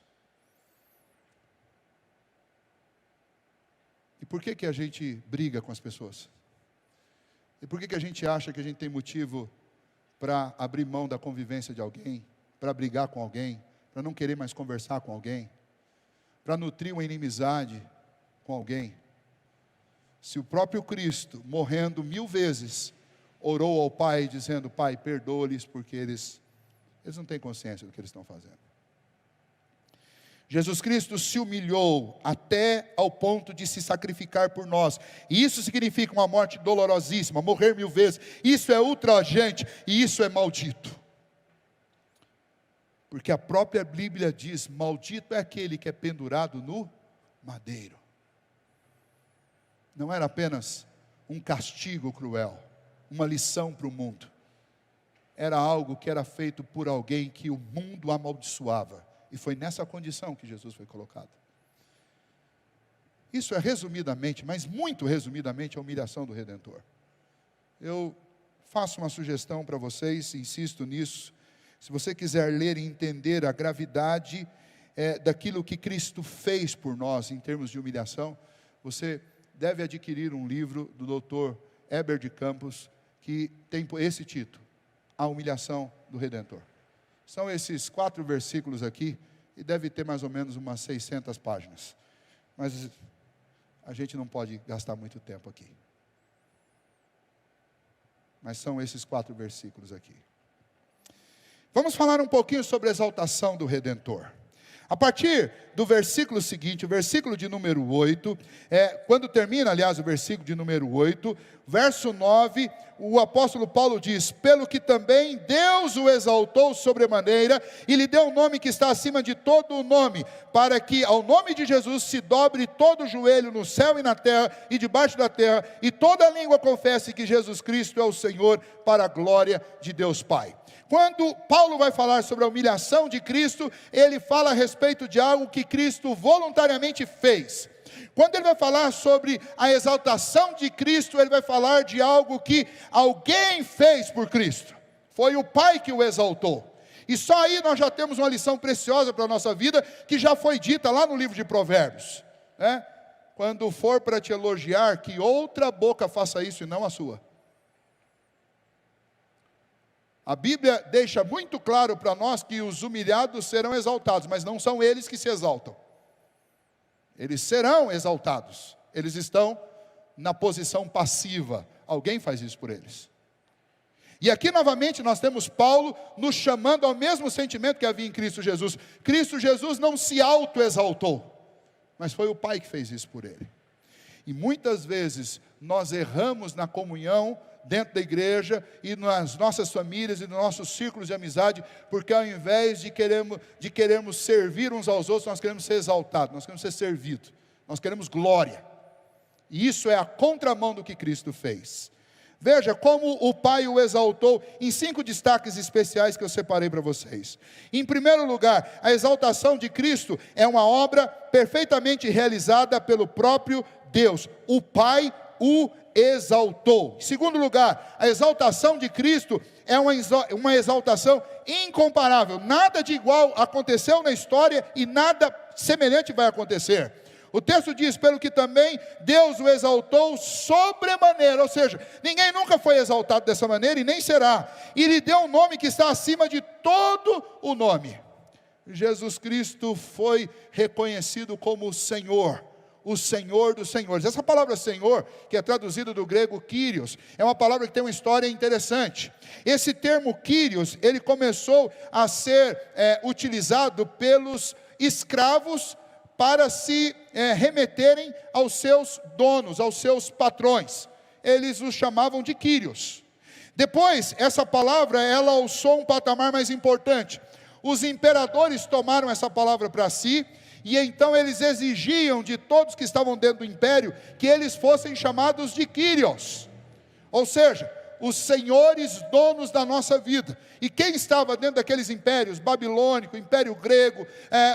E por que a gente briga com as pessoas? E por que a gente acha que a gente tem motivo para abrir mão da convivência de alguém, para brigar com alguém, para não querer mais conversar com alguém, para nutrir uma inimizade com alguém? Se o próprio Cristo, morrendo 1000 vezes, orou ao Pai, dizendo: Pai, perdoa-lhes, porque eles não têm consciência do que eles estão fazendo. Jesus Cristo se humilhou até ao ponto de se sacrificar por nós. E isso significa uma morte dolorosíssima, morrer 1000 vezes. Isso é ultrajante e isso é maldito. Porque a própria Bíblia diz: maldito é aquele que é pendurado no madeiro. Não era apenas um castigo cruel, uma lição para o mundo. Era algo que era feito por alguém que o mundo amaldiçoava. E foi nessa condição que Jesus foi colocado. Isso é resumidamente, mas muito resumidamente, a humilhação do Redentor. Eu faço uma sugestão para vocês, insisto nisso. Se você quiser ler e entender a gravidade daquilo que Cristo fez por nós em termos de humilhação, você deve adquirir um livro do Dr. Heber de Campos, que tem esse título: A Humilhação do Redentor. São esses 4 versículos aqui, e deve ter mais ou menos umas 600 páginas. Mas a gente não pode gastar muito tempo aqui. Mas são esses 4 versículos aqui. Vamos falar um pouquinho sobre a exaltação do Redentor. A partir do versículo seguinte, o versículo de número 8, quando termina, aliás, o versículo de número 8, verso 9, o apóstolo Paulo diz: pelo que também Deus o exaltou sobremaneira, e lhe deu um nome que está acima de todo o nome, para que ao nome de Jesus se dobre todo o joelho no céu e na terra, e debaixo da terra, e toda língua confesse que Jesus Cristo é o Senhor, para a glória de Deus Pai. Quando Paulo vai falar sobre a humilhação de Cristo, ele fala a respeito de algo que Cristo voluntariamente fez. Quando ele vai falar sobre a exaltação de Cristo, ele vai falar de algo que alguém fez por Cristo. Foi o Pai que o exaltou. E só aí nós já temos uma lição preciosa para a nossa vida, que já foi dita lá no livro de Provérbios, né? Quando for para te elogiar, que outra boca faça isso e não a sua. A Bíblia deixa muito claro para nós que os humilhados serão exaltados, mas não são eles que se exaltam. Eles serão exaltados. Eles estão na posição passiva. Alguém faz isso por eles. E aqui novamente nós temos Paulo nos chamando ao mesmo sentimento que havia em Cristo Jesus. Cristo Jesus não se auto-exaltou, mas foi o Pai que fez isso por ele. E muitas vezes nós erramos na comunhão dentro da igreja e nas nossas famílias e nos nossos círculos de amizade, porque ao invés de queremos servir uns aos outros, nós queremos ser exaltados, nós queremos ser servidos, nós queremos glória. E isso é a contramão do que Cristo fez. Veja como o Pai o exaltou em 5 destaques especiais que eu separei para vocês. Em primeiro lugar, a exaltação de Cristo é uma obra perfeitamente realizada pelo próprio Deus. O Pai o exaltou. Em segundo lugar, a exaltação de Cristo é uma exaltação incomparável. Nada de igual aconteceu na história e nada semelhante vai acontecer. O texto diz, pelo que também Deus o exaltou sobremaneira, ou seja, ninguém nunca foi exaltado dessa maneira e nem será. E lhe deu um nome que está acima de todo o nome. Jesus Cristo foi reconhecido como o Senhor dos senhores. Essa palavra Senhor, que é traduzida do grego Kyrios, é uma palavra que tem uma história interessante. Esse termo Kyrios, ele começou a ser utilizado pelos escravos para se remeterem aos seus donos, aos seus patrões. Eles os chamavam de Kyrios. Depois, essa palavra, ela alçou um patamar mais importante. Os imperadores tomaram essa palavra para si, e então eles exigiam de todos que estavam dentro do império, que eles fossem chamados de Kyrios. Ou seja, os senhores donos da nossa vida. E quem estava dentro daqueles impérios, babilônico, império grego,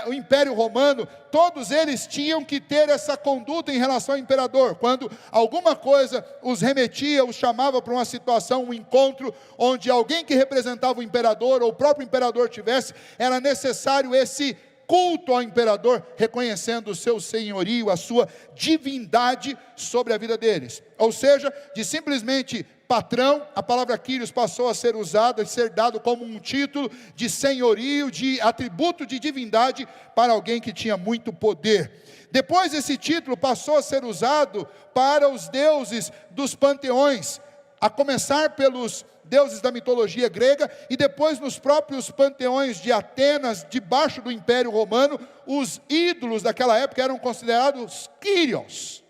o império romano, todos eles tinham que ter essa conduta em relação ao imperador. Quando alguma coisa os remetia, os chamava para uma situação, um encontro, onde alguém que representava o imperador, ou o próprio imperador tivesse, era necessário esse culto ao imperador, reconhecendo o seu senhorio, a sua divindade sobre a vida deles. Ou seja, de simplesmente patrão, a palavra Kyrios passou a ser usada, a ser dado como um título de senhorio, de atributo de divindade para alguém que tinha muito poder. Depois esse título passou a ser usado para os deuses dos panteões, a começar pelos deuses da mitologia grega, e depois nos próprios panteões de Atenas, debaixo do Império Romano, os ídolos daquela época eram considerados Kyrios.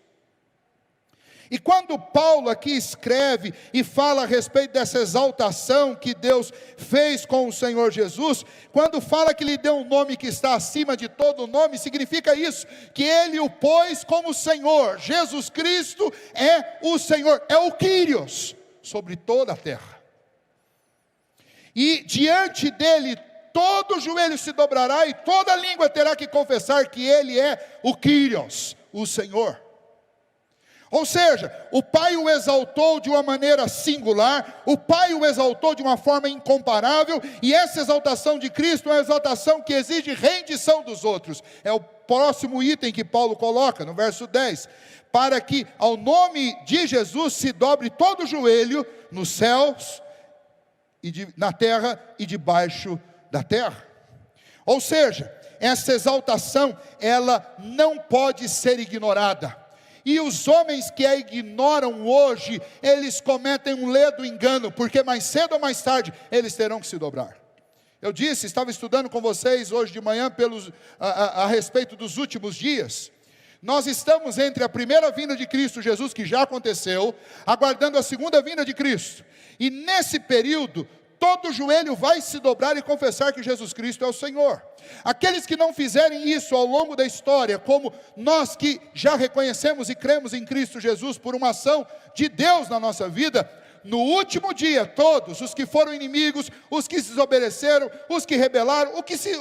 E quando Paulo aqui escreve e fala a respeito dessa exaltação que Deus fez com o Senhor Jesus, quando fala que lhe deu um nome que está acima de todo nome, significa isso, que ele o pôs como Senhor. Jesus Cristo é o Senhor, é o Kyrios sobre toda a terra. E diante dele todo joelho se dobrará e toda língua terá que confessar que ele é o Kyrios, o Senhor. Ou seja, o Pai o exaltou de uma maneira singular, o Pai o exaltou de uma forma incomparável, e essa exaltação de Cristo é uma exaltação que exige rendição dos outros. É o próximo item que Paulo coloca, no verso 10. Para que ao nome de Jesus se dobre todo o joelho, nos céus, na terra e debaixo da terra. Ou seja, essa exaltação, ela não pode ser ignorada. E os homens que a ignoram hoje, eles cometem um ledo engano, porque mais cedo ou mais tarde, eles terão que se dobrar. Eu disse, estava estudando com vocês hoje de manhã a respeito dos últimos dias. Nós estamos entre a primeira vinda de Cristo Jesus, que já aconteceu, aguardando a segunda vinda de Cristo. E nesse período, todo joelho vai se dobrar e confessar que Jesus Cristo é o Senhor. Aqueles que não fizerem isso ao longo da história, como nós que já reconhecemos e cremos em Cristo Jesus por uma ação de Deus na nossa vida, no último dia, todos, os que foram inimigos, os que se desobedeceram, os que rebelaram,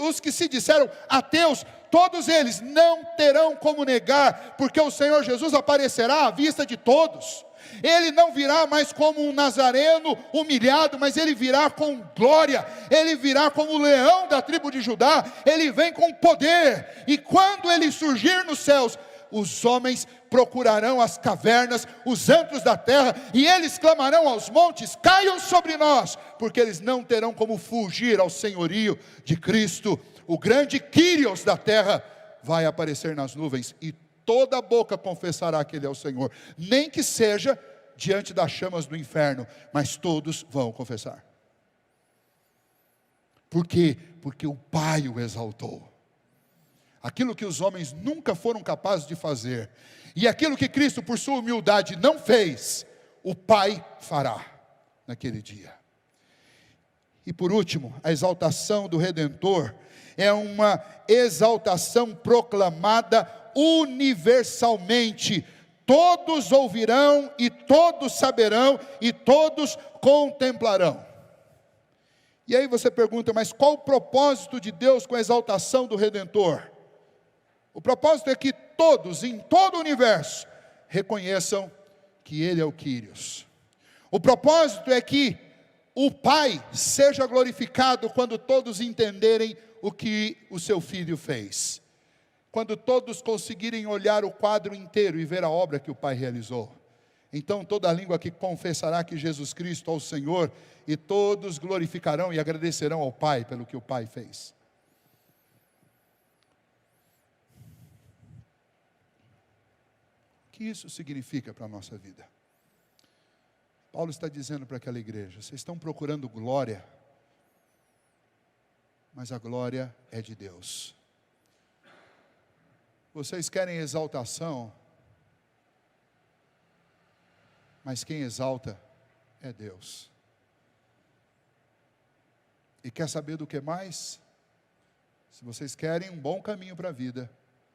os que se disseram ateus, todos eles não terão como negar, porque o Senhor Jesus aparecerá à vista de todos. Ele não virá mais como um nazareno humilhado, mas ele virá com glória, ele virá como o leão da tribo de Judá, ele vem com poder, e quando ele surgir nos céus, os homens procurarão as cavernas, os antros da terra, e eles clamarão aos montes, caiam sobre nós, porque eles não terão como fugir ao senhorio de Cristo. O grande Kyrios da terra vai aparecer nas nuvens, e toda a boca confessará que Ele é o Senhor. Nem que seja diante das chamas do inferno, mas todos vão confessar. Por quê? Porque o Pai o exaltou. Aquilo que os homens nunca foram capazes de fazer, e aquilo que Cristo, por sua humildade, não fez, o Pai fará naquele dia. E por último, a exaltação do Redentor é uma exaltação proclamada universalmente. Todos ouvirão e todos saberão e todos contemplarão. E aí você pergunta, mas qual o propósito de Deus com a exaltação do Redentor? O propósito é que todos, em todo o universo, reconheçam que Ele é o Quírios. O propósito é que o Pai seja glorificado quando todos entenderem o que o seu Filho fez. Quando todos conseguirem olhar o quadro inteiro e ver a obra que o Pai realizou. Então toda língua que confessará que Jesus Cristo é o Senhor, e todos glorificarão e agradecerão ao Pai pelo que o Pai fez. O que isso significa para a nossa vida? Paulo está dizendo para aquela igreja: vocês estão procurando glória, mas a glória é de Deus. Vocês querem exaltação, mas quem exalta é Deus. E quer saber do que mais? Se vocês querem um bom caminho para a vida,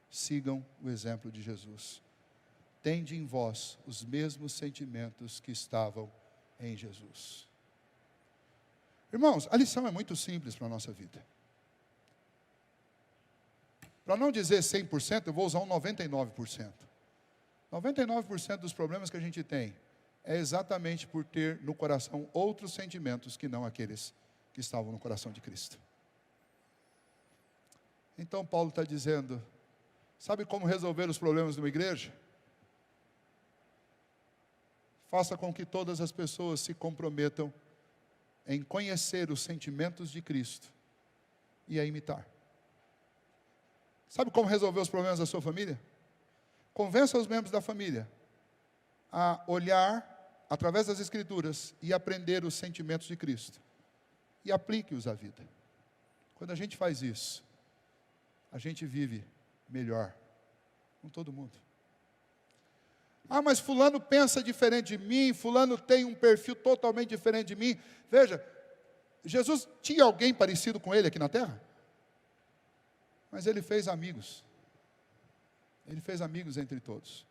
sigam o exemplo de Jesus. Tende em vós os mesmos sentimentos que estavam em Jesus. Irmãos, a lição é muito simples para a nossa vida. Para não dizer 100%, eu vou usar um 99%. 99% dos problemas que a gente tem é exatamente por ter no coração outros sentimentos que não aqueles que estavam no coração de Cristo. Então Paulo está dizendo, sabe como resolver os problemas de uma igreja? Faça com que todas as pessoas se comprometam em conhecer os sentimentos de Cristo e a imitar. Sabe como resolver os problemas da sua família? Convença os membros da família a olhar através das Escrituras e aprender os sentimentos de Cristo. E aplique-os à vida. Quando a gente faz isso, a gente vive melhor com todo mundo. Ah, mas fulano pensa diferente de mim, fulano tem um perfil totalmente diferente de mim. Veja, Jesus tinha alguém parecido com ele aqui na terra? Mas ele fez amigos. Ele fez amigos entre todos.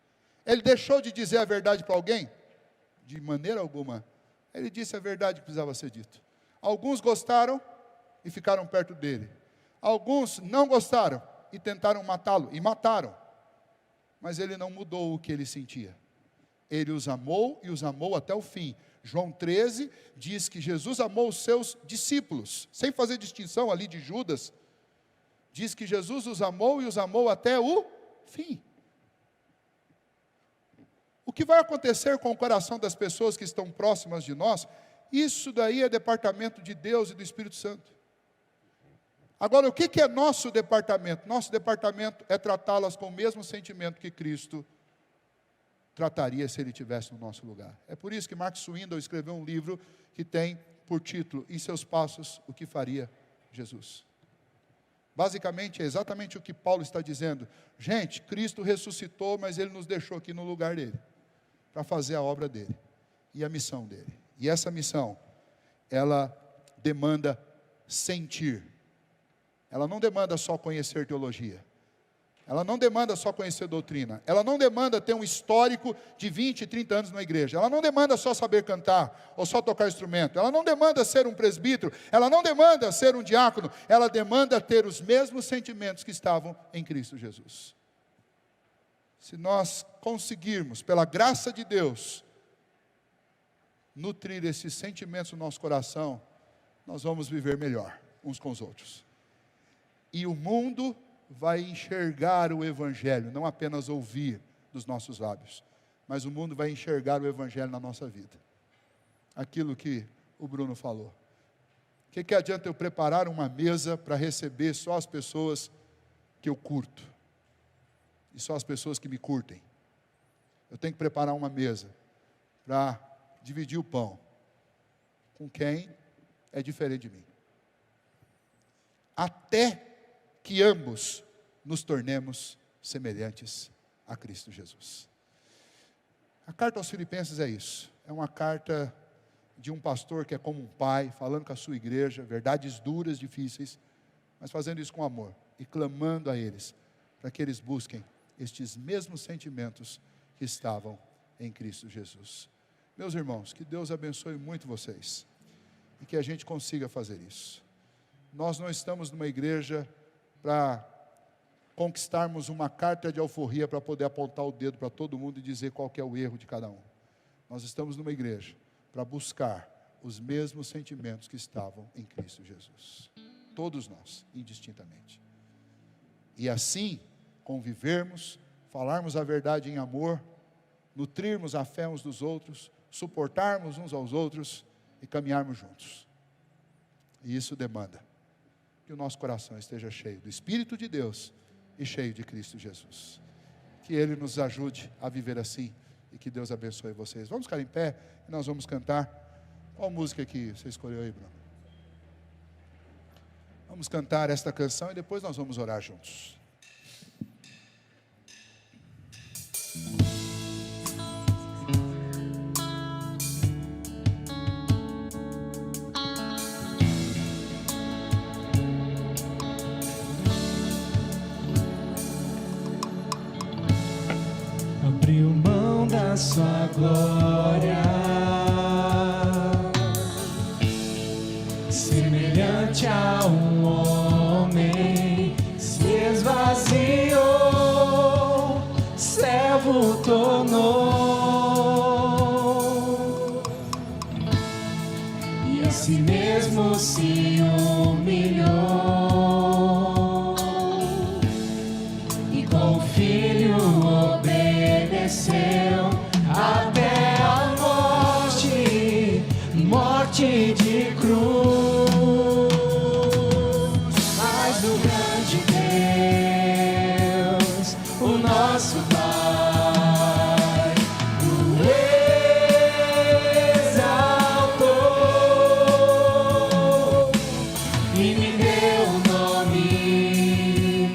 Ele deixou de dizer a verdade para alguém? De maneira alguma. Ele disse a verdade que precisava ser dito. Alguns gostaram e ficaram perto dele. Alguns não gostaram e tentaram matá-lo, e mataram. Mas ele não mudou o que ele sentia. Ele os amou e os amou até o fim. João 13 diz que Jesus amou os seus discípulos, sem fazer distinção ali de Judas. Diz que Jesus os amou e os amou até o fim. O que vai acontecer com o coração das pessoas que estão próximas de nós, isso daí é departamento de Deus e do Espírito Santo. Agora, o que é nosso departamento? Nosso departamento é tratá-las com o mesmo sentimento que Cristo trataria se Ele estivesse no nosso lugar. É por isso que Mark Swindoll escreveu um livro que tem por título, Em Seus Passos, o que faria Jesus. Basicamente, é exatamente o que Paulo está dizendo. Gente, Cristo ressuscitou, mas Ele nos deixou aqui no lugar dEle, para fazer a obra dEle, e a missão dEle. E essa missão, ela demanda sentir. Ela não demanda só conhecer teologia. Ela não demanda só conhecer doutrina. Ela não demanda ter um histórico de 20, 30 anos na igreja. Ela não demanda só saber cantar ou só tocar instrumento. Ela não demanda ser um presbítero. Ela não demanda ser um diácono. Ela demanda ter os mesmos sentimentos que estavam em Cristo Jesus. Se nós conseguirmos, pela graça de Deus, nutrir esses sentimentos no nosso coração, nós vamos viver melhor uns com os outros. E o mundo vai enxergar o Evangelho, não apenas ouvir dos nossos lábios, mas o mundo vai enxergar o Evangelho na nossa vida. Aquilo que o Bruno falou. O que adianta eu preparar uma mesa para receber só as pessoas que eu curto? e só as pessoas que me curtem. Eu tenho que preparar uma mesa para dividir o pão com quem é diferente de mim, até que ambos nos tornemos semelhantes a Cristo Jesus. A carta aos Filipenses é isso, é uma carta de um pastor que é como um pai, falando com a sua igreja, verdades duras, difíceis, mas fazendo isso com amor, e clamando a eles, para que eles busquem estes mesmos sentimentos que estavam em Cristo Jesus. Meus irmãos, que Deus abençoe muito vocês, e que a gente consiga fazer isso. Nós não estamos numa igreja para conquistarmos uma carta de alforria para poder apontar o dedo para todo mundo e dizer qual que é o erro de cada um. Nós estamos numa igreja para buscar os mesmos sentimentos que estavam em Cristo Jesus. Todos nós, indistintamente. E assim, convivermos, falarmos a verdade em amor, nutrirmos a fé uns dos outros, suportarmos uns aos outros e caminharmos juntos. E isso demanda que o nosso coração esteja cheio do Espírito de Deus e cheio de Cristo Jesus. Que Ele nos ajude a viver assim e que Deus abençoe vocês. Vamos ficar em pé e nós vamos cantar. Qual música que você escolheu aí, Bruno? Vamos cantar esta canção e depois nós vamos orar juntos. Abriu mão da sua glória, semelhante a um homem, se esvaziou, servo tornou, e a si mesmo se humilhou, e com o Filho obedeceu até a morte de cruz. Mas o grande Deus, o nosso Pai, o exaltou e me deu um nome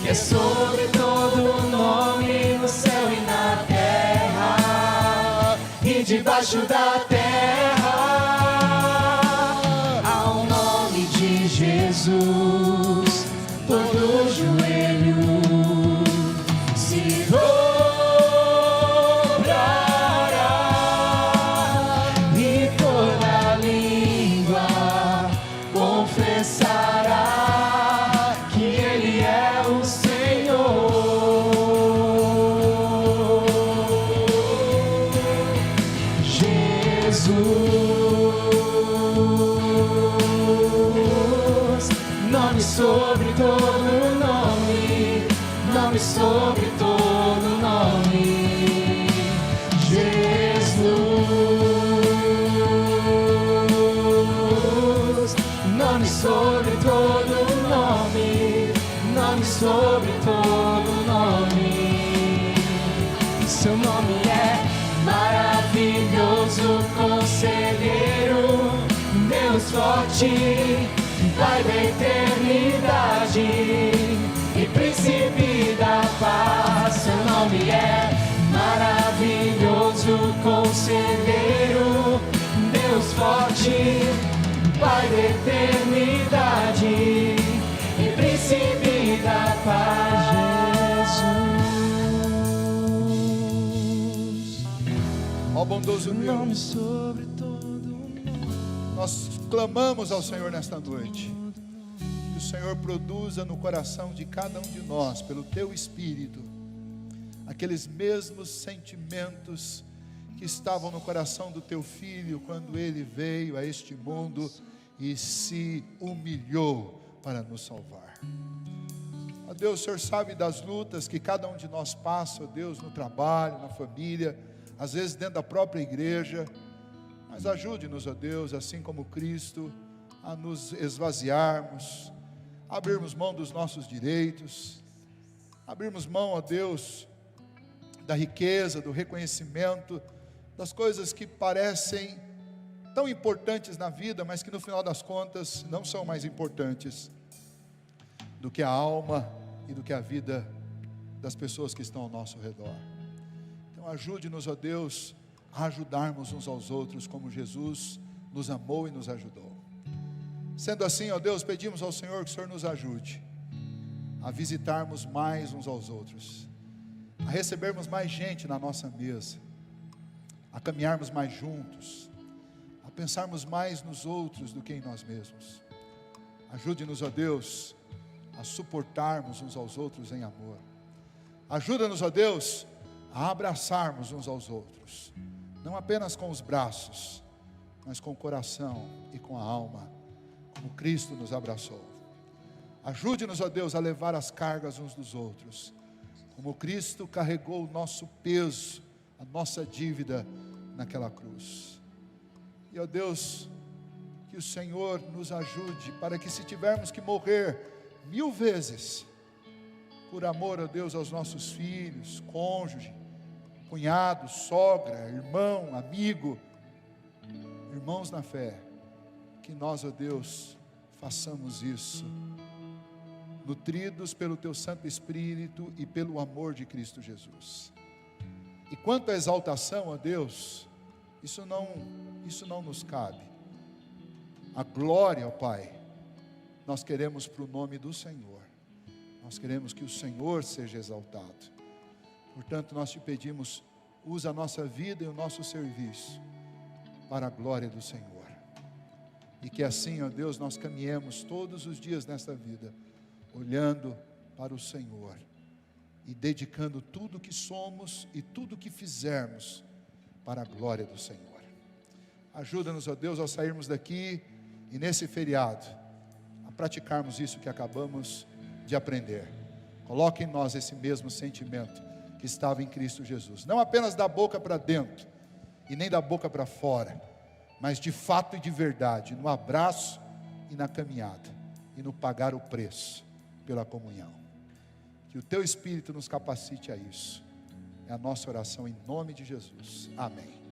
que é sobre todo nome, no céu e na terra e debaixo da terra. Ao nome de Jesus, todo joelho se dobrará e toda língua confessará que Ele é o Senhor. Jesus, nome sobre todo nome, nome sobre todo nome. Jesus, nome sobre todo nome, nome sobre todo nome. Seu nome é maravilhoso, conselheiro, Deus forte, Pai da eternidade e príncipe da paz. Seu nome é maravilhoso, conselheiro, Deus forte, Pai da eternidade e príncipe da paz. Jesus, Ó bondoso nome Deus, sobre todo nome. nós clamamos ao Senhor nesta noite, que o Senhor produza no coração de cada um de nós, pelo Teu Espírito, aqueles mesmos sentimentos que estavam no coração do Teu Filho, quando Ele veio a este mundo e se humilhou para nos salvar. Ó Deus, o Senhor sabe das lutas que cada um de nós passa, ó Deus, no trabalho, na família, às vezes dentro da própria igreja, mas ajude-nos, ó Deus, assim como Cristo, a nos esvaziarmos, a abrirmos mão dos nossos direitos, abrirmos mão, ó Deus, da riqueza, do reconhecimento, das coisas que parecem tão importantes na vida, mas que no final das contas não são mais importantes do que a alma e do que a vida das pessoas que estão ao nosso redor. Então ajude-nos, ó Deus, a ajudarmos uns aos outros como Jesus nos amou e nos ajudou. Sendo assim, ó Deus, pedimos ao Senhor que o Senhor nos ajude a visitarmos mais uns aos outros, a recebermos mais gente na nossa mesa, a caminharmos mais juntos, a pensarmos mais nos outros do que em nós mesmos. Ajude-nos, ó Deus, a suportarmos uns aos outros em amor. Ajuda-nos, ó Deus, a abraçarmos uns aos outros, não apenas com os braços, mas com o coração e com a alma, como Cristo nos abraçou. Ajude-nos, ó Deus, a levar as cargas uns dos outros, como Cristo carregou o nosso peso, a nossa dívida naquela cruz. E, ó Deus, que o Senhor nos ajude, para que, se tivermos que morrer 1000 vezes, por amor, ó Deus, aos nossos filhos, cônjuge, cunhado, sogra, irmão, amigo, irmãos na fé, que nós, ó Deus, façamos isso, nutridos pelo Teu Santo Espírito e pelo amor de Cristo Jesus. E quanto à exaltação, ó Deus, isso não nos cabe. A glória, ó Pai, nós queremos para o nome do Senhor. Nós queremos que o Senhor seja exaltado. Portanto, nós Te pedimos, usa a nossa vida e o nosso serviço para a glória do Senhor. E que assim, ó Deus, nós caminhemos todos os dias nesta vida, olhando para o Senhor e dedicando tudo que somos e tudo que fizermos para a glória do Senhor. Ajuda-nos, ó Deus, ao sairmos daqui e nesse feriado, a praticarmos isso que acabamos de aprender. Coloque em nós esse mesmo sentimento que estava em Cristo Jesus, não apenas da boca para dentro e nem da boca para fora, mas de fato e de verdade, no abraço e na caminhada, e no pagar o preço pela comunhão. Que o Teu Espírito nos capacite a isso. É a nossa oração em nome de Jesus. Amém.